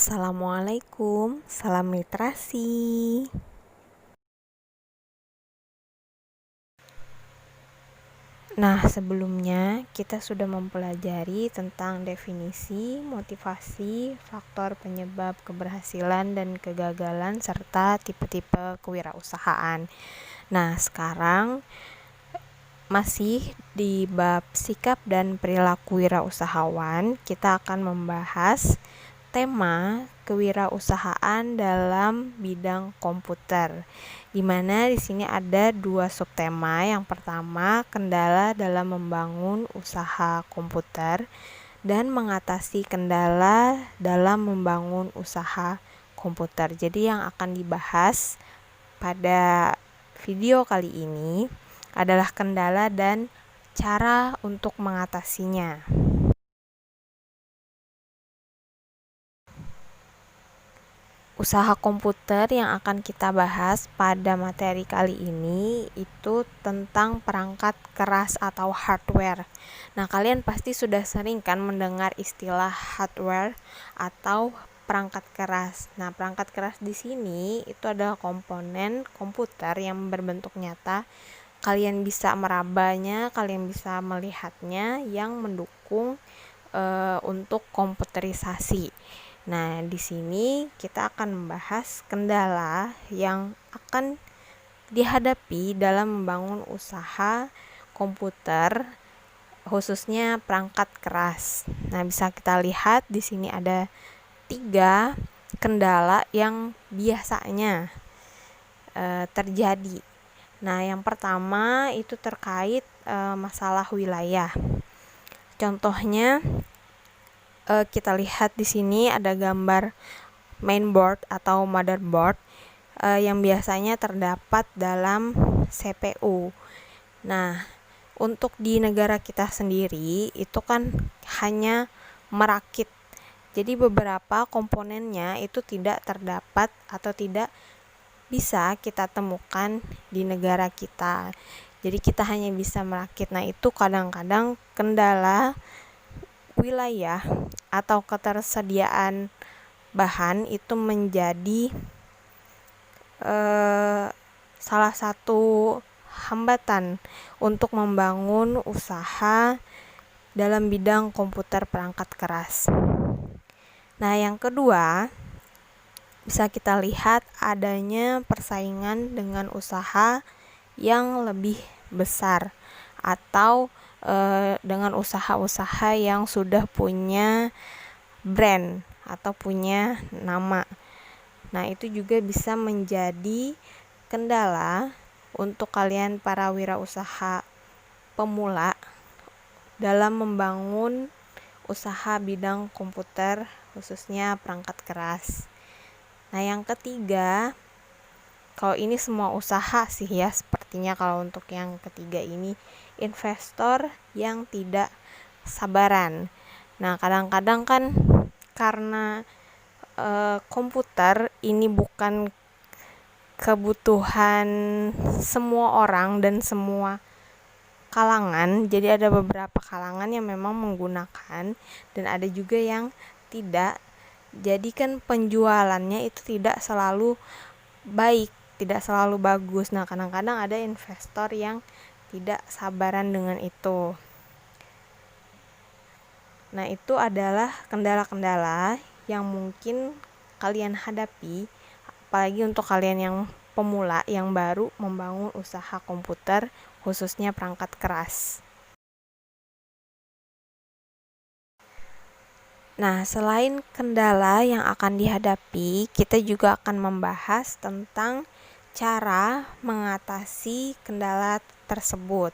Assalamualaikum, salam literasi. Nah, sebelumnya kita sudah mempelajari tentang definisi, motivasi, faktor penyebab keberhasilan dan kegagalan, serta tipe-tipe kewirausahaan. Nah, sekarang masih di bab sikap dan perilaku wirausahawan, kita akan membahas tema kewirausahaan dalam bidang komputer, di mana di sini ada 2 subtema. Yang pertama, kendala dalam membangun usaha komputer dan mengatasi kendala dalam membangun usaha komputer. Jadi yang akan dibahas pada video kali ini adalah kendala dan cara untuk mengatasinya. Usaha komputer yang akan kita bahas pada materi kali ini itu tentang perangkat keras atau hardware. Nah, kalian pasti sudah sering kan mendengar istilah hardware atau perangkat keras. Nah, perangkat keras di sini itu adalah komponen komputer yang berbentuk nyata. Kalian bisa merabanya, kalian bisa melihatnya, yang mendukung untuk komputerisasi. Nah, di sini kita akan membahas kendala yang akan dihadapi dalam membangun usaha komputer, khususnya perangkat keras. Nah, bisa kita lihat di sini ada 3 kendala yang biasanya terjadi. Nah, yang pertama itu terkait masalah wilayah. Contohnya, kita lihat di sini ada gambar mainboard atau motherboard yang biasanya terdapat dalam CPU. Nah, untuk di negara kita sendiri itu kan hanya merakit. Jadi beberapa komponennya itu tidak terdapat atau tidak bisa kita temukan di negara kita. Jadi kita hanya bisa merakit. Nah, itu kadang-kadang kendala wilayah atau ketersediaan bahan itu menjadi salah satu hambatan untuk membangun usaha dalam bidang komputer perangkat keras. Nah, yang kedua, bisa kita lihat adanya persaingan dengan usaha yang lebih besar atau dengan usaha-usaha yang sudah punya brand atau punya nama. Nah, itu juga bisa menjadi kendala untuk kalian para wirausaha pemula dalam membangun usaha bidang komputer, khususnya perangkat keras. Nah, yang ketiga, kalau ini semua usaha sih ya, sepertinya kalau untuk yang ketiga ini investor yang tidak sabaran. Nah, kadang-kadang kan karena komputer ini bukan kebutuhan semua orang dan semua kalangan, jadi ada beberapa kalangan yang memang menggunakan dan ada juga yang tidak. Jadi kan penjualannya itu tidak selalu baik, tidak selalu bagus. Nah, kadang-kadang ada investor yang tidak sabaran dengan itu. Nah, itu adalah kendala-kendala yang mungkin kalian hadapi, apalagi untuk kalian yang pemula yang baru membangun usaha komputer, khususnya perangkat keras. Nah, selain kendala yang akan dihadapi, kita juga akan membahas tentang cara mengatasi kendala tersebut.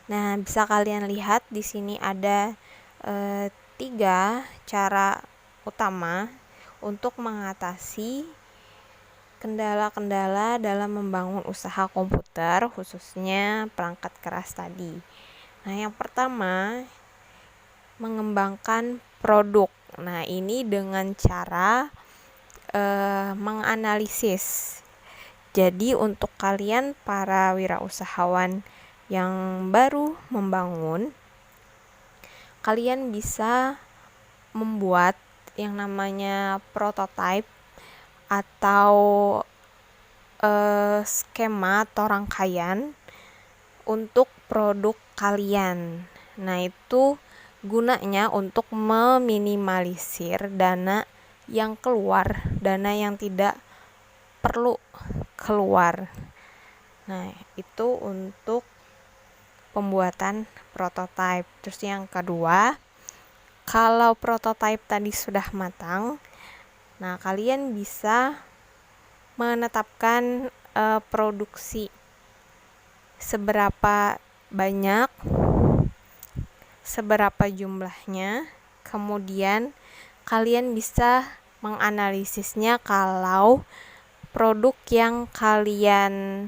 Nah, bisa kalian lihat di sini ada 3 cara utama untuk mengatasi kendala-kendala dalam membangun usaha komputer, khususnya perangkat keras tadi. Nah, yang pertama, mengembangkan produk. Nah, ini dengan cara menganalisis. Jadi untuk kalian para wirausahawan yang baru membangun, kalian bisa membuat yang namanya prototype atau skema atau rangkaian untuk produk kalian. Nah, itu gunanya untuk meminimalisir dana yang keluar, dana yang tidak perlu keluar. Nah, itu untuk pembuatan prototype. Terus yang kedua, kalau prototype tadi sudah matang, nah kalian bisa menetapkan produksi seberapa banyak, seberapa jumlahnya. Kemudian kalian bisa menganalisisnya kalau produk yang kalian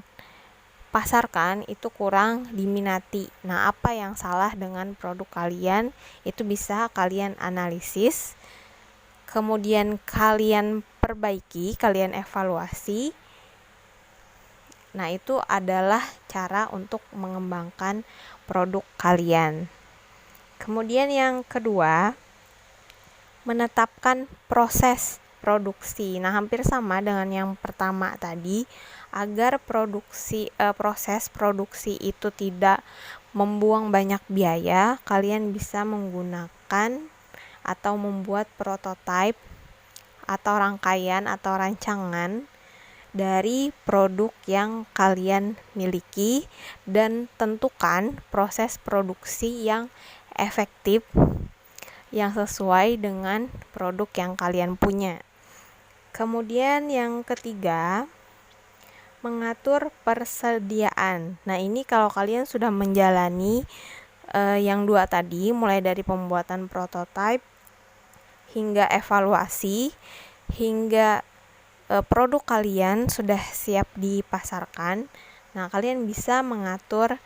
pasarkan itu kurang diminati. Nah, apa yang salah dengan produk kalian? Itu bisa kalian analisis, kemudian kalian perbaiki, kalian evaluasi. Nah, itu adalah cara untuk mengembangkan produk kalian. Kemudian yang kedua, menetapkan proses produksi. Nah, hampir sama dengan yang pertama tadi, agar proses produksi itu tidak membuang banyak biaya, kalian bisa menggunakan atau membuat prototype atau rangkaian atau rancangan dari produk yang kalian miliki dan tentukan proses produksi yang efektif yang sesuai dengan produk yang kalian punya. Kemudian yang ketiga, mengatur persediaan. Nah, ini kalau kalian sudah menjalani yang dua tadi, mulai dari pembuatan prototype hingga evaluasi, hingga produk kalian sudah siap dipasarkan. Nah, kalian bisa mengatur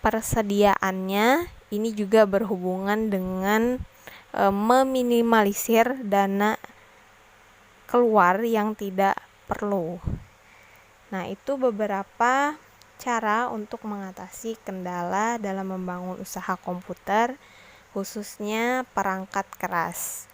persediaannya. Ini juga berhubungan dengan meminimalisir dana keluar yang tidak perlu. Nah, itu beberapa cara untuk mengatasi kendala dalam membangun usaha komputer, khususnya perangkat keras.